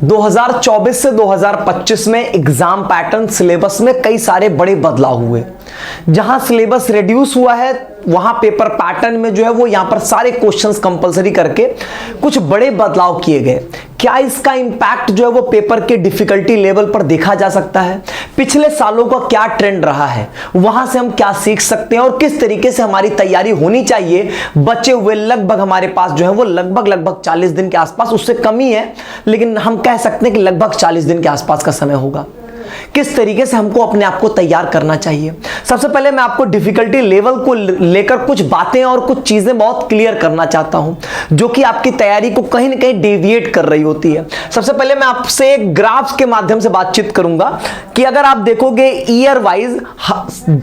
2024 से 2025 में exam pattern syllabus में कई सारे बड़े बदलाव हुए। जहां सिलेबस रिड्यूस हुआ है वहां पेपर पैटर्न में जो है वो यहां पर सारे क्वेश्चंस कंपलसरी करके कुछ बड़े बदलाव किए गए। क्या इसका इंपैक्ट जो है वो पेपर के डिफिकल्टी लेवल पर देखा जा सकता है? पिछले सालों का क्या ट्रेंड रहा है, वहां से हम क्या सीख सकते हैं और किस तरीके से हमारी तैयारी होनी चाहिए? बचे हुए लगभग हमारे पास जो है वो लगभग 40 दिन के आसपास, उससे कम ही है लेकिन हम कह सकते हैं कि लगभग 40 दिन के आसपास का समय होगा। किस तरीके से हमको अपने आप को तैयार करना चाहिए? सबसे पहले मैं आपको डिफिकल्टी लेवल को लेकर कुछ बातें और कुछ चीजें बहुत क्लियर करना चाहता हूं जो कि आपकी तैयारी को कहीं ना कहीं डेविएट कर रही होती है। सबसे पहले मैं आपसे एक ग्राफ के माध्यम से बातचीत करूंगा कि अगर आप देखोगे ईयर वाइज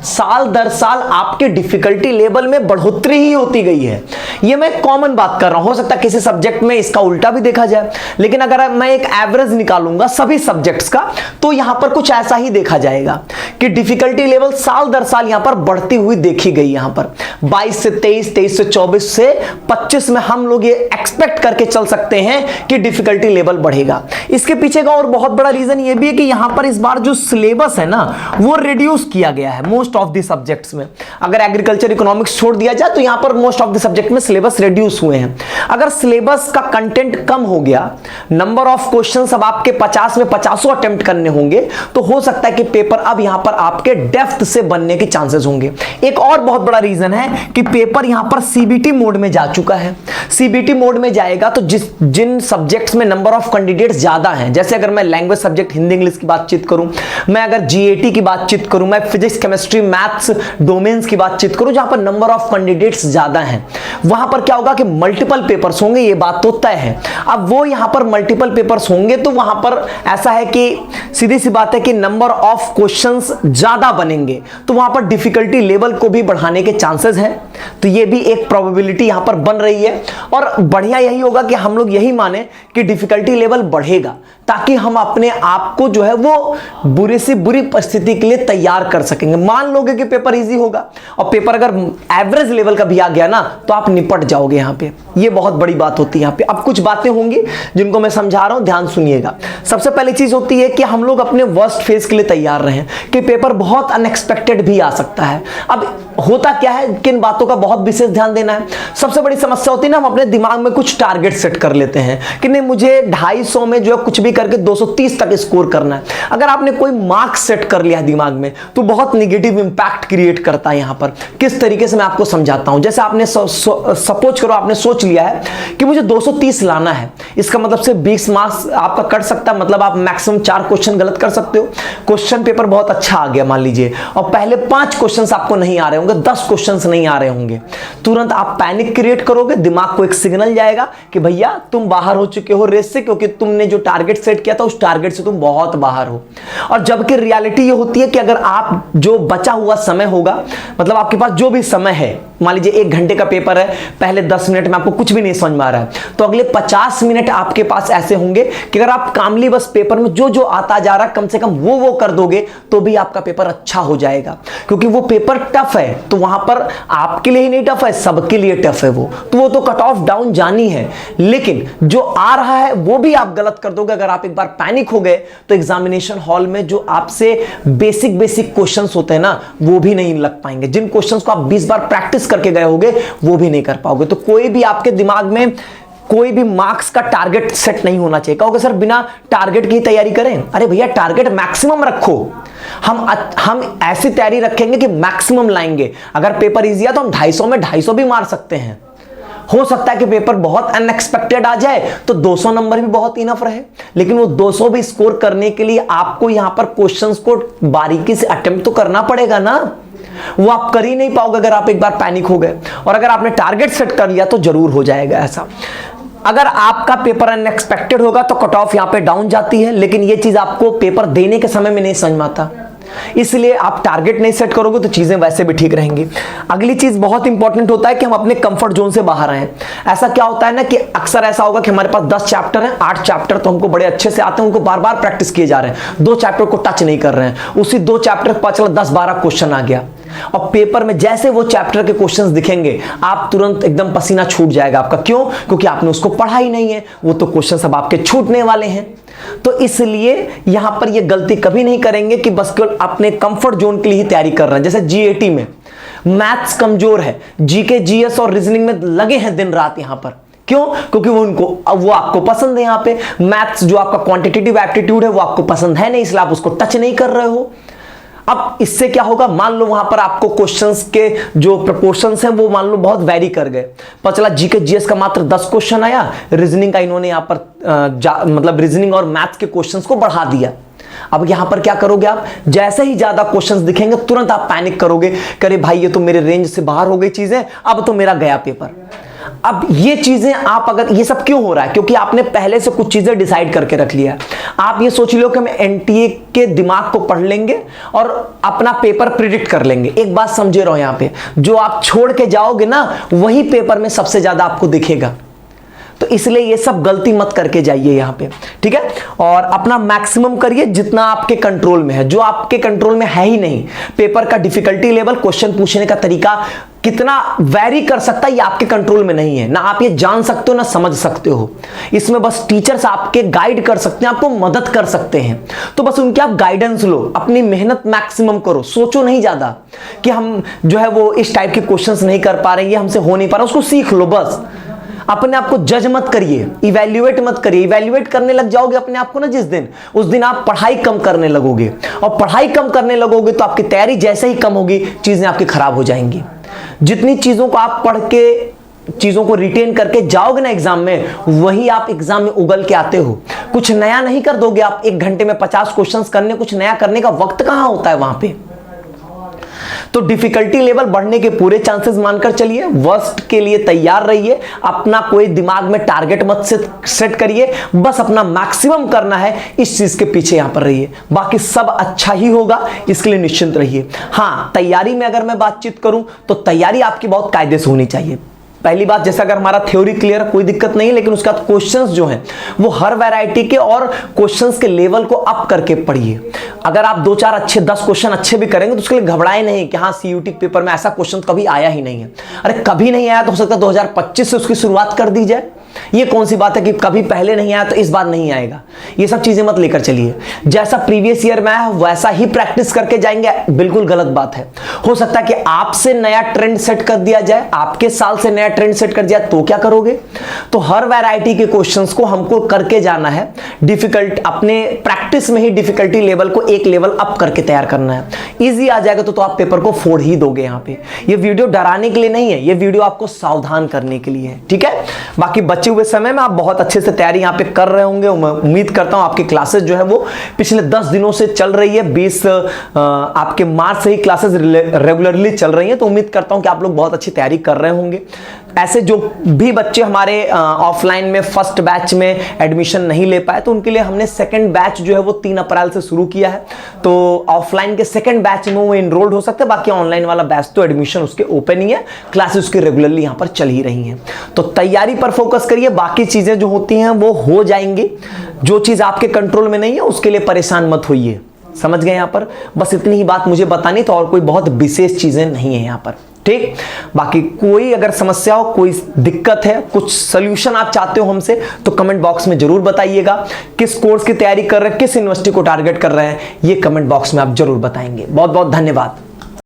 साल दर साल आपके डिफिकल्टी लेवल में बढ़ोतरी ही होती गई है। यह मैं कॉमन बात कर रहा हूं, हो सकता है किसी सब्जेक्ट में इसका उल्टा भी देखा जाए, लेकिन अगर मैं एक एवरेज निकालूंगा सभी सब्जेक्ट्स का तो यहां पर कुछ ऐसा ही देखा जाएगा कि डिफिकल्टी लेवल साल दर साल यहां पर बढ़ती हुई देखी गई। यहां पर 22 से 23, 23 से 24 से 25 में हम लोग ये एक्सपेक्ट करके चल सकते हैं कि डिफिकल्टी लेवल बढ़ेगा। इसके पीछे का और बहुत बड़ा रीजन ये भी है कि यहां पर इस बार जो सिलेबस है ना वो रिड्यूस किया गया है मोस्ट ऑफ द सब्जेक्ट्स में। अगर एग्रीकल्चर इकोनॉमिक्स छोड़ दिया जाए तो यहां पर मोस्ट ऑफ द सब्जेक्ट में सिलेबस रिड्यूस हुए हैं। अगर सिलेबस का कंटेंट कम हो गया, नंबर ऑफ क्वेश्चंस अब आपके 50 में 50 अटेम्प्ट करने होंगे तो हो सकता है कि पेपर अब यहां पर आपके डेप्थ से बनने के चांसेस होंगे। एक और बहुत बड़ा रीजन है कि पेपर यहां पर सीबीटी मोड में जा चुका है। सीबीटी मोड में जाएगा तो जिन सब्जेक्ट्स में नंबर ऑफ कैंडिडेट्स ज्यादा हैं, जैसे अगर मैं लैंग्वेज सब्जेक्ट हिंदी इंग्लिश की बातचीत करूं, मैं अगर जीएटी की बातचीत करूं, मैं फिजिक्स केमिस्ट्री मैथ्स डोमेन्स की बातचीत करूं जहां पर नंबर ऑफ कैंडिडेट्स ज्यादा हैं, वहां पर क्या होगा कि मल्टीपल पेपर्स होंगे। ये बात तो तय है। अब वो यहां पर मल्टीपल पेपर्स होंगे तो वहां पर ऐसा है कि सीधी सी बात है कि नंबर ऑफ क्वेश्चंस ज्यादा बनेंगे तो वहां पर डिफिकल्टी लेवल को भी बढ़ाने के चांसेस हैं। तो ये भी एक प्रोबेबिलिटी यहां पर बन रही है और बढ़िया यही होगा कि हम लोग यही माने कि डिफिकल्टी लेवल बढ़ेगा ताकि हम अपने आप को जो है वो बुरी से बुरी परिस्थिति के लिए तैयार कर सकेंगे। मान लोगे कि पेपर इजी होगा और पेपर अगर एवरेज लेवल का भी आ गया ना तो आप निपट जाओगे। यहां पे ये बहुत बड़ी बात होती है। यहां पे अब कुछ बातें होंगी जिनको मैं समझा रहा हूं, ध्यान सुनिएगा। सबसे पहली चीज होती है कि हम लोग अपने वर्स्ट फेज के लिए तैयार रहें कि पेपर बहुत अनएक्सपेक्टेड भी आ सकता है। अब होता क्या है, किन बातों का बहुत विशेष ध्यान देना है। सबसे बड़ी समस्या होती है ना, हम अपने दिमाग में कुछ टारगेट सेट कर लेते हैं कि नहीं मुझे 250 में जो है कुछ भी करके 230 तक स्कोर करना है। अगर आपने कोई मार्क्स सेट कर लिया दिमाग में तो बहुत निगेटिव इंपैक्ट क्रिएट करता है। यहां पर किस तरीके से मैं आपको समझाता हूं। जैसे आपने सपोज करो आपने सोच लिया है कि मुझे 230 लाना है, इसका मतलब से 20 मार्क्स आपका कट सकता है, मतलब आप मैक्सिमम 4 क्वेश्चन गलत कर सकते हो। क्वेश्चन पेपर बहुत अच्छा आ गया मान लीजिए और पहले 5 क्वेश्चंस आपको नहीं आ रहे होंगे, 10 क्वेश्चंस नहीं आ रहे होंगे, तुरंत आप पैनिक क्रिएट करोगे। दिमाग को एक सिग्नल जाएगा कि भैया तुम बाहर हो चुके हो रेस से, क्योंकि तुमने जो टारगेट सेट किया था उस टारगेट से तुम बहुत बाहर हो। और जबकि रियलिटी ये होती है कि अगर आप जो बचा हुआ समय होगा, मतलब आपके पास जो भी समय है, मान लीजिए 1 घंटे का पेपर है, पहले 10 मिनट में आपको कुछ भी नहीं समझ में आ रहा है तो अगले 50 मिनट आपके पास ऐसे होंगे कि अगर आप कामली बस पेपर में जो जो आता जा रहा है कम से कम वो कर दोगे तो भी आपका पेपर अच्छा हो जाएगा। क्योंकि वो पेपर टफ है तो वहां पर आपके लिए ही नहीं टफ है, सबके लिए टफ है वो तो कट ऑफ डाउन जानी है। लेकिन जो आ रहा है वो भी आप गलत कर दोगे। अगर आप एक बार पैनिक हो गए तो एग्जामिनेशन हॉल में जो आपसे बेसिक क्वेश्चंस होते हैं ना वो भी नहीं लग पाएंगे। जिन क्वेश्चंस को आप 20 बार प्रैक्टिस करके गए होगे वो भी नहीं कर पाओगे। तो कोई भी आपके दिमाग में कोई भी मार्क्स का टारगेट सेट नहीं होना चाहिए। कहोगे सर बिना टारगेट की तैयारी करें? अरे भैया टारगेट मैक्सिमम रखो। हम ऐसी तैयारी रखेंगे कि मैक्सिमम लाएंगे। अगर पेपर इजी है तो हम 250 में 250 भी मार सकते हैं। हो सकता है कि पेपर बहुत अनएक्सपेक्टेड आ जाए तो 200 नंबर भी बहुत इनफ रहे, लेकिन वो 200 भी स्कोर करने के लिए आपको यहां पर क्वेश्चंस को बारीकी से अटेम्प्ट तो करना पड़ेगा ना। वो आप कर ही नहीं पाओगे अगर आप एक बार पैनिक हो गए। और अगर आपने टारगेट सेट कर लिया तो जरूर हो जाएगा ऐसा। अगर आपका पेपर अनएक्सपेक्टेड होगा तो कट ऑफ यहां पे डाउन जाती है, लेकिन ये चीज आपको पेपर देने के समय में नहीं समझ में आता, इसलिए आप टारगेट नहीं सेट करोगे तो चीजें वैसे भी ठीक रहेंगी। अगली चीज बहुत इंपॉर्टेंट होता है कि हम अपने कंफर्ट जोन से बाहर आए। ऐसा क्या होता है ना कि अक्सर ऐसा होगा कि हमारे पास 10 चैप्टर हैं, 8 चैप्टर तो हमको बड़े अच्छे से आते हैं, उनको बार बार प्रैक्टिस किए जा रहे हैं, 2 चैप्टर को टच नहीं कर रहे हैं, उसी 2 चैप्टर के पास चला 10-12 क्वेश्चन आ गया और पेपर में जैसे वो चैप्टर के क्वेश्चंस दिखेंगे आप तुरंत एकदम पसीना छूट जाएगा आपका। क्यों? क्योंकि आपने उसको पढ़ा ही नहीं है, वो तो क्वेश्चन सब आपके छूटने वाले हैं। तो इसलिए यहां पर ये गलती कभी नहीं करेंगे कि बस केवल अपने कंफर्ट जोन के लिए ही तैयारी कर रहे हैं। जैसे जीएटी में मैथ्स कमजोर है, जीके जीएस और रीजनिंग में लगे हैं दिन रात यहां पर। क्यों? क्योंकि वो आपको पसंद है। यहां पे मैथ्स जो आपका क्वांटिटेटिव एप्टीट्यूड है वो आपको पसंद है नहीं, इसलिए आप उसको टच नहीं कर रहे हो। अब इससे क्या होगा, मान लो वहां पर आपको क्वेश्चंस के जो प्रपोर्शंस हैं वो मान लो बहुत वेरी कर गए, पता चला जीके जीएस का मात्र 10 क्वेश्चन आया, रीजनिंग का इन्होंने यहां पर मतलब रीजनिंग और मैथ्स के क्वेश्चंस को बढ़ा दिया। अब यहां पर क्या करोगे आप, जैसे ही ज्यादा क्वेश्चंस दिखेंगे तुरंत आप पैनिक करोगे, करे भाई ये तो मेरे रेंज से बाहर हो गई चीजें, अब तो मेरा गया पेपर। अब ये चीजें आप अगर, ये सब क्यों हो रहा है, क्योंकि आपने पहले से कुछ चीजें डिसाइड करके रख लिया है। आप ये सोच लो कि हम एनटीए के दिमाग को पढ़ लेंगे और अपना पेपर प्रिडिक्ट कर लेंगे। एक बात समझे रहो, यहां पे जो आप छोड़ के जाओगे ना वही पेपर में सबसे ज्यादा आपको दिखेगा। तो इसलिए ये सब गलती मत करके जाइए यहां पे, ठीक है। और अपना मैक्सिमम करिए जितना आपके कंट्रोल में है, जो आपके कंट्रोल में है ही नहीं। पेपर का डिफिकल्टी लेवल, क्वेश्चन पूछने का तरीका कितना वैरी कर सकता है ये आपके कंट्रोल में नहीं है। ना आप ये जान सकते हो ना समझ सकते हो, इसमें बस टीचर्स आपके गाइड कर सकते हैं, आपको मदद कर सकते हैं। तो बस उनके आप गाइडेंस लो, अपनी मेहनत मैक्सिमम करो, सोचो नहीं ज्यादा कि हम जो है वो इस टाइप के क्वेश्चंस नहीं कर पा रहे, ये हमसे हो नहीं पा रहा, उसको सीख लो बस। अपने आप को जज मत करिए, इवैल्यूएट मत करिए। इवैल्यूएट करने लग जाओगे अपने आप को ना जिस दिन, उस दिन आप पढ़ाई कम करने लगोगे, और पढ़ाई कम करने लगोगे तो आपकी तैयारी जैसे ही कम होगी चीजें आपकी खराब हो जाएंगी। जितनी चीजों को आप पढ़ के, चीजों को रिटेन करके जाओगे ना एग्जाम में, वही आप एग्जाम में उगल के आते हो। कुछ नया नहीं कर दोगे आप, 1 घंटे में 50 क्वेश्चंस करने, कुछ नया करने का वक्त कहां होता है वहां पे। तो डिफिकल्टी लेवल बढ़ने के पूरे चांसेस मानकर चलिए, वर्स्ट के लिए तैयार रहिए, अपना कोई दिमाग में टारगेट मत सेट करिए, बस अपना मैक्सिमम करना है, इस चीज के पीछे यहां पर रहिए, बाकी सब अच्छा ही होगा, इसके लिए निश्चिंत रहिए। हां, तैयारी में अगर मैं बातचीत करूं तो तैयारी आपकी बहुत कायदे से होनी चाहिए। पहली बात, जैसा अगर हमारा थ्योरी क्लियर है कोई दिक्कत नहीं, लेकिन उसके बाद क्वेश्चंस जो हैं वो हर वैरायटी के और क्वेश्चंस के लेवल को अप करके पढ़िए। अगर आप 2-4 अच्छे 10 क्वेश्चन अच्छे भी करेंगे तो उसके लिए घबराए नहीं कि हाँ सीयूटी पेपर में ऐसा क्वेश्चन कभी आया ही नहीं है। अरे कभी नहीं आया तो हो सकता है 2025 से उसकी शुरुआत कर दी जाए। ये कौन सी बात है कि कभी पहले नहीं आया तो इस बार नहीं आएगा, ये सब चीजें मत लेकर चलिए। जैसा प्रीवियस ईयर में आया वैसा ही प्रैक्टिस करके जाएंगे, बिल्कुल गलत बात है। हो सकता है कि आपसे नया ट्रेंड सेट कर दिया जाए, आपके साल से नया ट्रेंड सेट कर दिया तो क्या करोगे। तो हर वैरायटी के क्वेश्चंस को हमको करके जाना है, डिफिकल्ट अपने प्रैक्टिस में ही डिफिकल्टी लेवल को एक लेवल अप करके तैयार करना है। इजी आ जाएगा तो आप पेपर को फोड़ ही दोगे। यहाँ पे ये वीडियो डराने के लिए नहीं है, ये वीडियो आपको सावधान करने के लिए है, ठीक है। बाकी बचे हुए समय में आप बहुत अच्छे से तैयारी यहाँ पे कर रहे होंगे। मैं उम्मीद करता हूँ आपकी क्लासेस जो है वो पिछले 10 दिनों से चल रही है, 20 आपके मार्च से ही क्लासेस रेगुलरली चल रही हैं, तो उम्मीद करता हूँ कि आप लोग बहुत अच्छी तैयारी कर रहे होंगे। ऐसे जो भी बच्चे हमारे ऑफलाइन में फर्स्ट बैच में एडमिशन नहीं ले पाए तो उनके लिए हमने सेकंड बैच जो है वो 3 अप्रैल से शुरू किया है। तो ऑफलाइन के सेकंड बैच में वो इनरोल्ड हो सकते हैं, बाकी ऑनलाइन वाला बैच तो एडमिशन उसके ओपन ही है, क्लासेस उसके रेगुलरली यहाँ पर चल ही रही हैं। तो तैयारी पर फोकस करिए, बाकी चीजें जो होती हैं वो हो जाएंगी। जो चीज आपके कंट्रोल में नहीं है उसके लिए परेशान मत होइए, समझ गए। यहाँ पर बस इतनी ही बात मुझे बतानी, तो और कोई बहुत विशेष चीजें नहीं है यहाँ पर, ठीक। बाकी कोई अगर समस्या हो, कोई दिक्कत है, कुछ सॉल्यूशन आप चाहते हो हमसे, तो कमेंट बॉक्स में जरूर बताइएगा। किस कोर्स की तैयारी कर रहे हैं, किस यूनिवर्सिटी को टारगेट कर रहे हैं, ये कमेंट बॉक्स में आप जरूर बताएंगे। बहुत बहुत धन्यवाद।